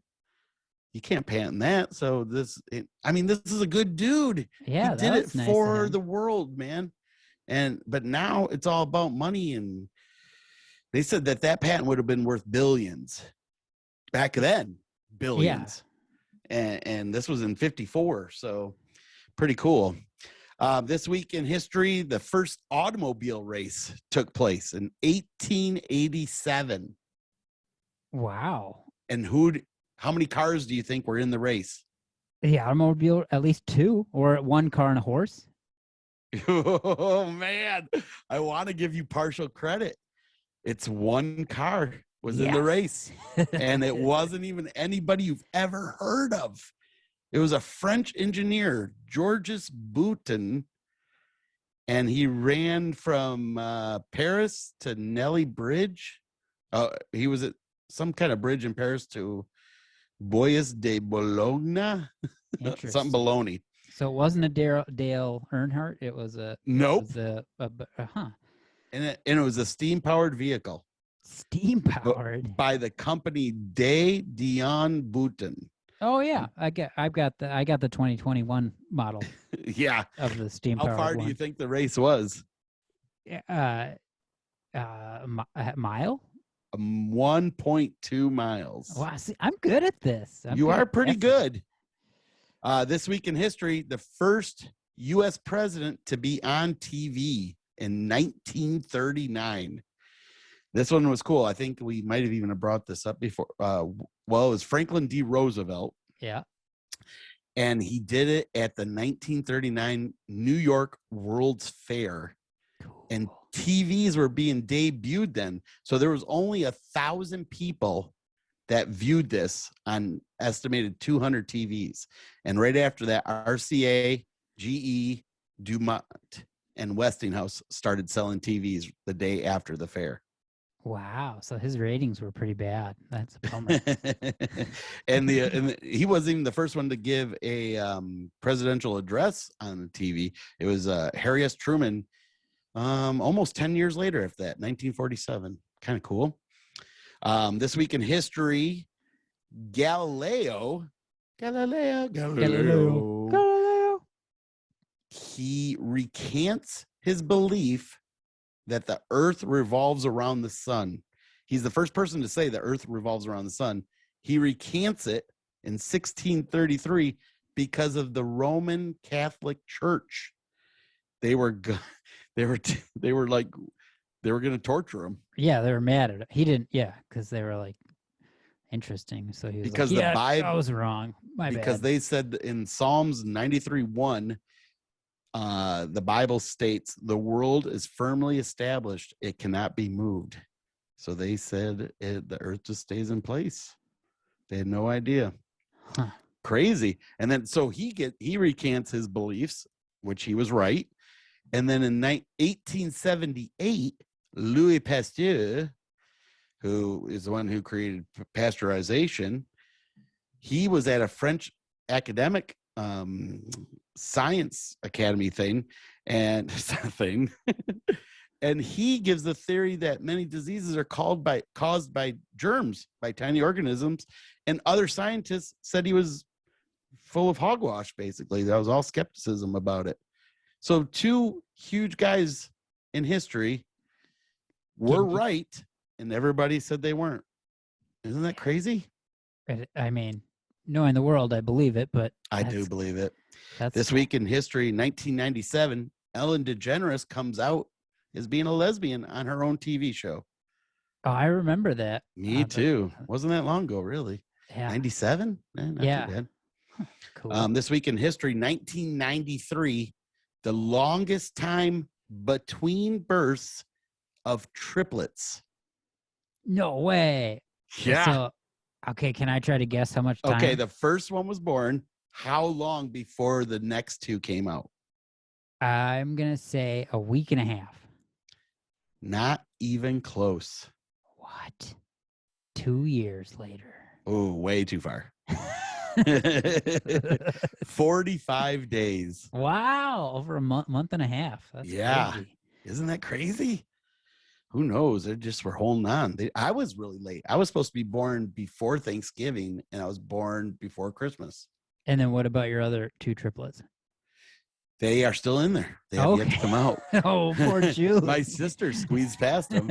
You can't patent that. So this is a good dude. Yeah, he did it for the world, man. But now it's all about money. And they said that patent would have been worth billions back then, billions. Yeah. And this was in 54. So pretty cool. This week in history, the first automobile race took place in 1887. Wow. And how many cars do you think were in the race? The automobile, at least two, or one car and a horse. Oh, man. I want to give you partial credit. It's one car was in the race. And it wasn't even anybody you've ever heard of. It was a French engineer, Georges Boutin, and he ran from Paris to Nelly Bridge. He was at some kind of bridge in Paris to Boyes de Bologna, something baloney. So it wasn't a Dale Earnhardt. It was a nope. It was And it was a steam-powered vehicle. Steam-powered by the company De Dion Boutin. Oh yeah, I got the 2021 model. Yeah, of the steam-powered. How far do you think the race was? Mile. 1.2 miles. Wow, see, I'm good at this. You are pretty good. This week in history, the first U.S. president to be on TV in 1939. This one was cool. I think we might have even brought this up before. It was Franklin D. Roosevelt. Yeah. And he did it at the 1939 New York World's Fair. Cool. And TVs were being debuted then. So there was only 1,000 people that viewed this on estimated 200 TVs. And right after that, RCA, GE, Dumont, and Westinghouse started selling TVs the day after the fair. Wow. So his ratings were pretty bad. That's a bummer. and he wasn't even the first one to give a presidential address on the TV. It was Harry S. Truman almost 10 years later after that, 1947. Kind of cool. This week in history, Galileo. He recants his belief that the earth revolves around the sun. He's the first person to say the earth revolves around the sun. He recants it in 1633 because of the Roman Catholic Church. They were going to torture him. Yeah, they were mad at it. He didn't. Yeah, because they were like, interesting. So he was because like, the Bible, I was wrong. Because they said in Psalms 93:1, the Bible states the world is firmly established; it cannot be moved. So they said the earth just stays in place. They had no idea. Huh. Crazy. And then so he recants his beliefs, which he was right. And then in 1878, Louis Pasteur, who is the one who created pasteurization, he was at a French academic science academy thing and and he gives the theory that many diseases are caused by germs, by tiny organisms, and other scientists said he was full of hogwash. Basically, that was all skepticism about it. So two huge guys in history were right, and everybody said they weren't. Isn't that crazy? I mean, knowing the world, I believe it, but I do believe it. This week in history, 1997, Ellen DeGeneres comes out as being a lesbian on her own TV show. Oh, I remember that. Me too. Wasn't that long ago, really? Yeah. 97? Not too bad. Huh, cool. This week in history, 1993, the longest time between births of triplets. No way. Yeah. So, okay, can I try to guess how much time? Okay, the first one was born. How long before the next two came out? I'm going to say a week and a half. Not even close. What? 2 years later. Oh, way too far. 45 days. Wow, over a month and a half. That's crazy. Isn't that crazy? Who knows? They just were holding on. I was really late. I was supposed to be born before Thanksgiving, and I was born before Christmas. And then what about your other two triplets? They are still in there. They have yet to come out. Oh, poor Julie. My sister squeezed past them.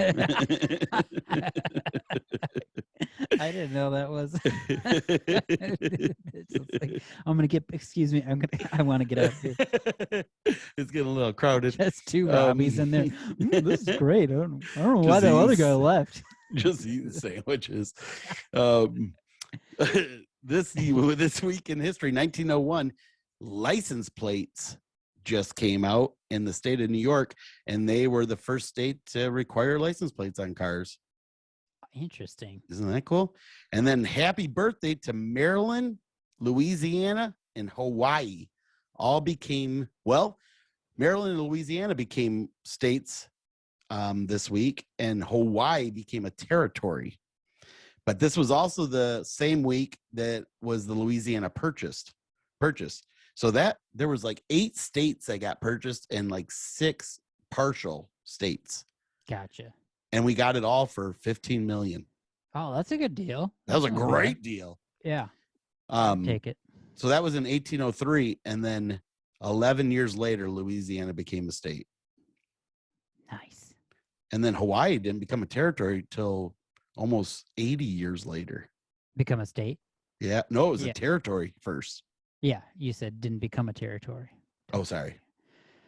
I I didn't know that was. It's just like, I'm gonna get. Excuse me. I want to get out of here. It's getting a little crowded. Just two Robbies in there. This is great. I don't know why Just that other eat- guy left. Just eating sandwiches. This week in history, 1901, license plates just came out in the state of New York, and they were the first state to require license plates on cars. Interesting. Isn't that cool? And then happy birthday to Maryland, Louisiana, and Hawaii. All became, well, Maryland and Louisiana became states this week, and Hawaii became a territory. But this was also the same week that was the Louisiana purchase. So that there was like 8 states that got purchased and like 6 partial states. Gotcha. And we got it all for $15 million. Oh, that's a good deal. That was a That's not great bad. deal. Yeah. Take it. So that was in 1803, and then 11 years later, Louisiana became a state. Nice. And then Hawaii didn't become a territory till almost 80 years later. Become a state? Yeah. No, it was Yeah. a territory first. Yeah. You said didn't become a territory. Oh, sorry.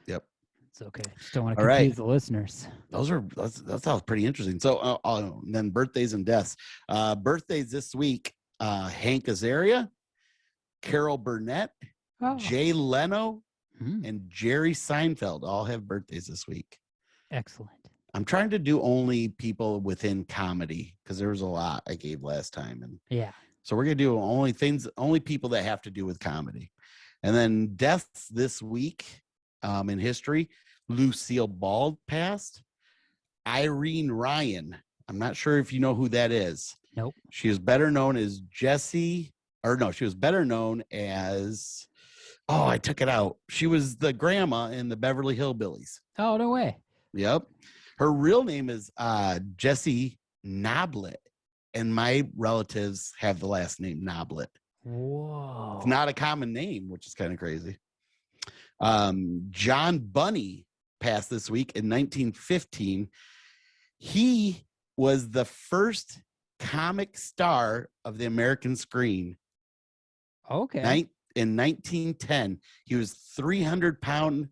Yep. It's okay. Just don't want to All right. confuse the listeners. That sounds pretty interesting. So then birthdays and deaths. Birthdays this week, Hank Azaria, Carol Burnett, Oh. Jay Leno, Hmm. and Jerry Seinfeld all have birthdays this week. Excellent. I'm trying to do only people within comedy because there was a lot I gave last time. And Yeah. so we're going to do only people that have to do with comedy. And then deaths this week in history, Lucille Ball passed. Irene Ryan. I'm not sure if you know who that is. Nope. She is better known as she was better known as, I took it out. She was the grandma in the Beverly Hillbillies. Oh, no way. Yep. Her real name is Jessie Noblet, and my relatives have the last name Noblet. Whoa. It's not a common name, which is kind of crazy. John Bunny passed this week in 1915. He was the first comic star of the American screen. Okay. In 1910, he was 300-pound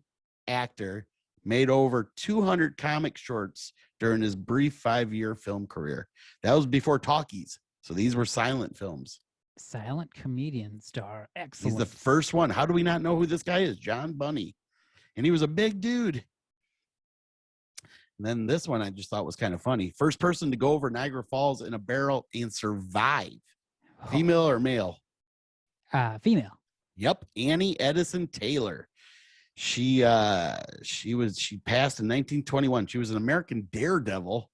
actor, made over 200 comic shorts during his brief 5-year film career. That was before talkies. So these were silent films. Silent comedian star. Excellent. He's the first one. How do we not know who this guy is? John Bunny. And he was a big dude. And then this one I just thought was kind of funny. First person to go over Niagara Falls in a barrel and survive. Female or male? Female. Yep. Annie Edison Taylor. She passed in 1921. She was an American daredevil,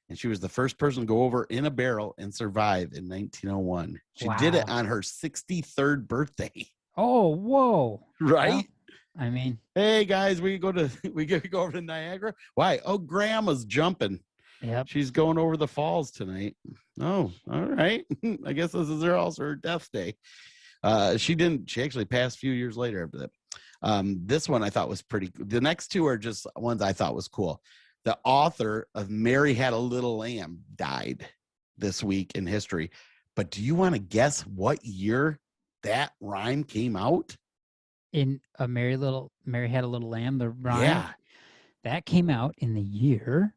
and she was the first person to go over in a barrel and survive in 1901. She did it Wow. on her 63rd birthday. Oh, whoa. Right? Well, I mean, Hey guys, we go over to Niagara. Why? Oh, grandma's jumping. yep. She's going over the falls tonight. Oh, all right. I guess this is also her death day. She actually passed a few years later after that. This one I thought was pretty cool. The next two are just ones I thought was cool. The author of Mary Had a Little Lamb died this week in history. But do you want to guess what year that rhyme came out? In a Mary Had a Little Lamb, the rhyme. Yeah. That came out in the year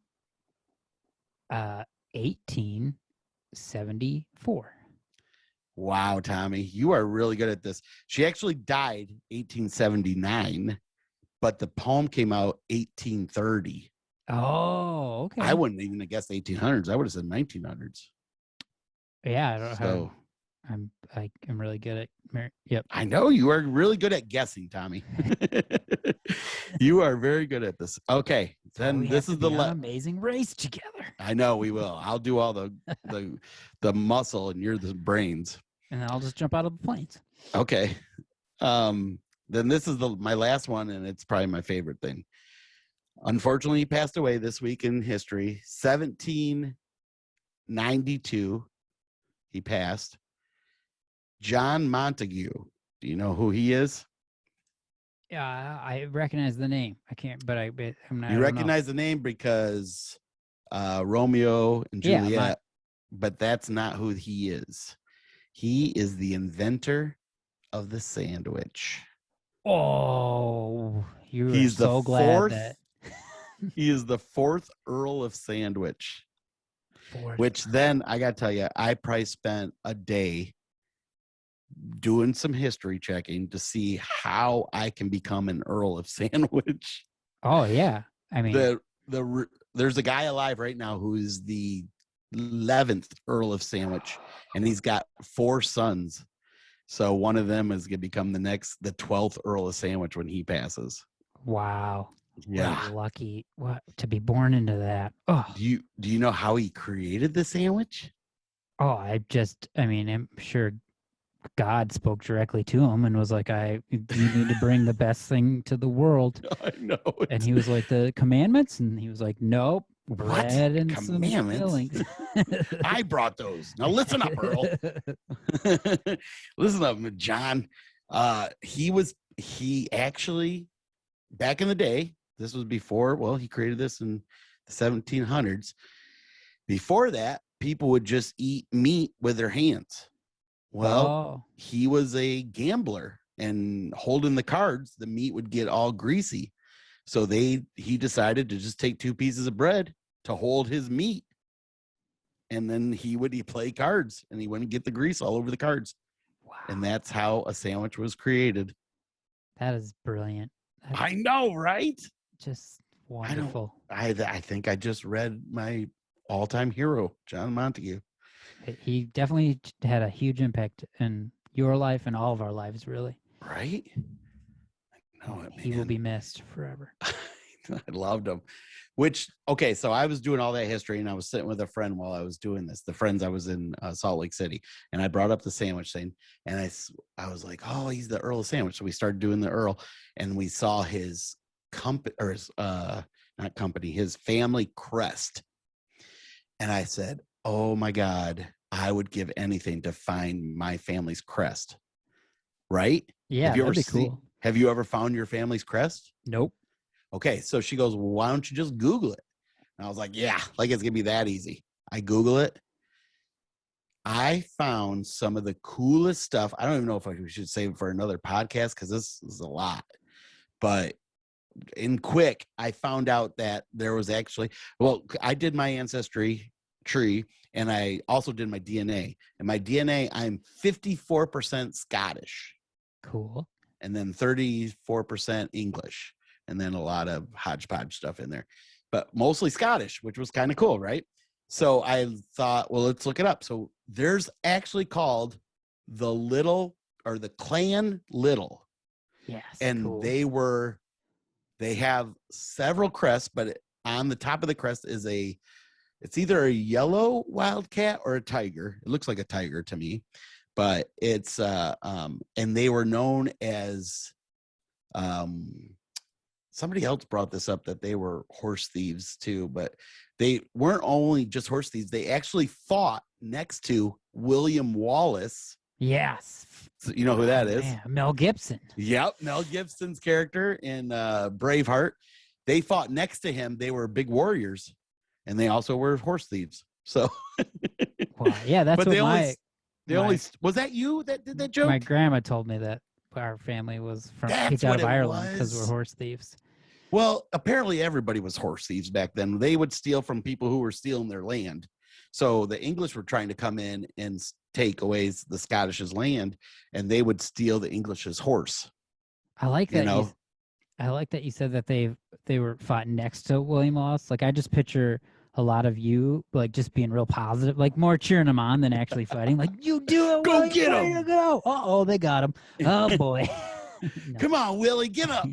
1874. Wow, Tommy, you are really good at this. She actually died 1879, but the poem came out 1830. Oh, okay. I wouldn't even have guessed 1800s. I would have said 1900s. Yeah, I don't So I'm really good at Yep. I know you are really good at guessing, Tommy. You are very good at this. Okay, then We this have is to the be on Amazing Race together. I know we will. I'll do all the muscle, and you're the brains. And then I'll just jump out of the planes. Okay. Then this is my last one, and it's probably my favorite thing. Unfortunately, he passed away this week in history. 1792, he passed. John Montague. Do you know who he is? Yeah, I recognize the name. I can't, but I'm not. You recognize the name because Romeo and Juliet. but that's not who he is. He is the inventor of the sandwich. Oh, you are He's the so glad that He is the fourth Earl of Sandwich. fourth. Which then I got to tell you, I probably spent a day doing some history checking to see how I can become an Earl of Sandwich. Oh yeah, I mean, There's a guy alive right now who is the 11th Earl of Sandwich, and he's got 4 sons. So one of them is going to become the 12th Earl of Sandwich when he passes. wow. Yeah. What lucky to be born into that. Oh, Do you know how he created the sandwich? I'm sure God spoke directly to him and was like, you need to bring the best thing to the world. I know. And he was like, the commandments? And he was like, nope. Bread and commandments? some fillings. I brought those. Now listen up, Earl. Listen up, John. He actually, back in the day, this was before, he created this in the 1700s. Before that, people would just eat meat with their hands. Well, he was a gambler, and holding the cards, the meat would get all greasy. So he decided to just take 2 pieces of bread to hold his meat. And then he play cards, and he wouldn't get the grease all over the cards. Wow. And that's how a sandwich was created. That is brilliant. I know, right? Just wonderful. I think I just read my all-time hero, John Montague. He definitely had a huge impact in your life and all of our lives, really. Right? I know it, He will be missed forever. I loved him. So I was doing all that history, and I was sitting with a friend while I was doing this. The friends, I was in Salt Lake City, and I brought up the sandwich thing, and I was like, oh, he's the Earl of Sandwich. So we started doing the Earl, and we saw his his family crest. And I said, oh my God, I would give anything to find my family's crest. Right? Yeah, that'd be cool. Have you ever found your family's crest? Nope. Okay, so she goes, well, why don't you just Google it? And I was like, yeah, like it's gonna be that easy. I Google it. I found some of the coolest stuff. I don't even know if we should save it for another podcast because this is a lot. But in quick, I found out that there was actually, I did my ancestry tree, and I also did my DNA. And my DNA, I'm 54% Scottish. Cool. And then 34% English. And then a lot of hodgepodge stuff in there, but mostly Scottish, which was kind of cool, right? So I thought, well, let's look it up. So there's actually called the Clan Little. Yes. And cool. they have several crests, but on the top of the crest is it's either a yellow wildcat or a tiger. It looks like a tiger to me, but it's, and they were known as, somebody else brought this up, that they were horse thieves too, but they weren't only just horse thieves. They actually fought next to William Wallace. Yes. So you know who that is? Man, Mel Gibson. Yep. Mel Gibson's character in Braveheart. They fought next to him. They were big warriors, and they also were horse thieves. So, wow. Yeah, that's what was that you that did that joke? My grandma told me that our family was kicked out of Ireland because we're horse thieves. Well, apparently everybody was horse thieves back then. They would steal from people who were stealing their land. So the English were trying to come in and take away the Scottish's land, and they would steal the English's horse. I like that. I like that you said that they were fought next to William Wallace. Like I just picture a lot of you like just being real positive, like more cheering him on than actually fighting. Like you do it, go William, get him. Go. Oh, they got him. Oh boy. No. Come on, Willie, get up.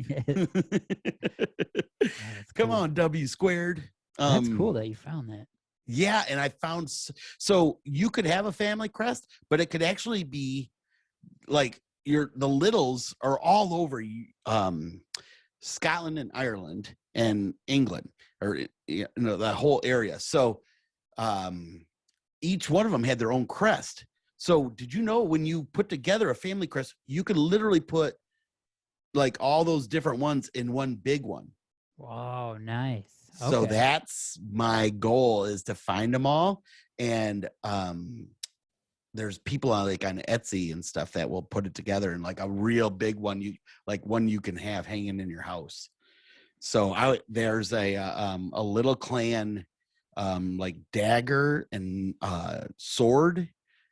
Come on, W squared. That's cool that you found that. Yeah, and I found, so you could have a family crest, but it could actually be like the Littles are all over Scotland and Ireland and England, or the whole area. So each one of them had their own crest. So did you know when you put together a family crest, you could literally put like all those different ones in one big one? Wow, nice. So Okay. that's my goal, is to find them all. And there's people on Etsy and stuff that will put it together in like a real big one, one you can have hanging in your house. So there's a little clan like dagger and sword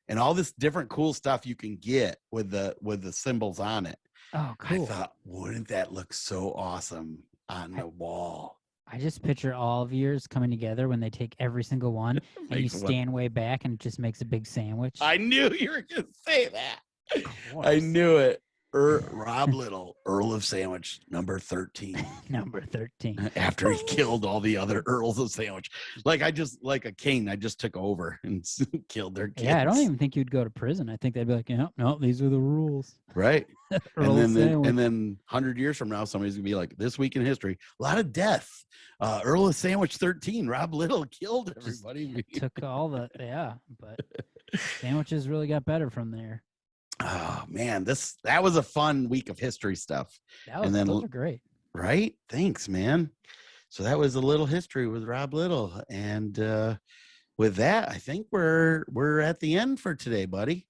and all this different cool stuff you can get with the symbols on it. Oh, cool. I thought, wouldn't that look so awesome on the wall? I just picture all of yours coming together when they take every single one and you Makes one- stand way back and it just makes a big sandwich. I knew you were going to say that. Of I course. knew it. Rob Little, Earl of Sandwich, number 13. Number 13. After he killed all the other Earls of Sandwich. Like a king, I just took over and killed their kids. Yeah, I don't even think you'd go to prison. I think they'd be like, no, these are the rules. Right. Earl and then 100 years from now, somebody's gonna be like, this week in history, a lot of death. Earl of Sandwich 13, Rob Little killed everybody. took all the but sandwiches really got better from there. Oh man, that was a fun week of history stuff. Those are great. Right? Thanks, man. So that was a little history with Rob Little. And with that, I think we're at the end for today, buddy.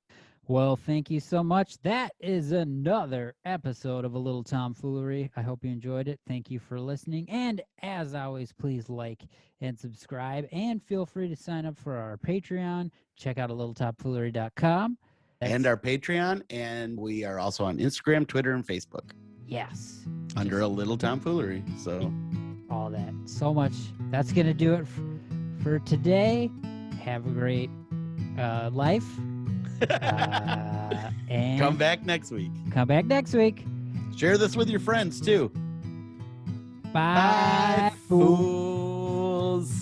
Well, thank you so much. That is another episode of A Little Tomfoolery. I hope you enjoyed it. Thank you for listening. And as always, please like and subscribe. And feel free to sign up for our Patreon. Check out alittletomfoolery.com. And our Patreon. And we are also on Instagram, Twitter, and Facebook. Yes. Under A Little Tomfoolery. So all that. So much. That's going to do it for today. Have a great life. And come back next week. Share this with your friends too. Bye, fools.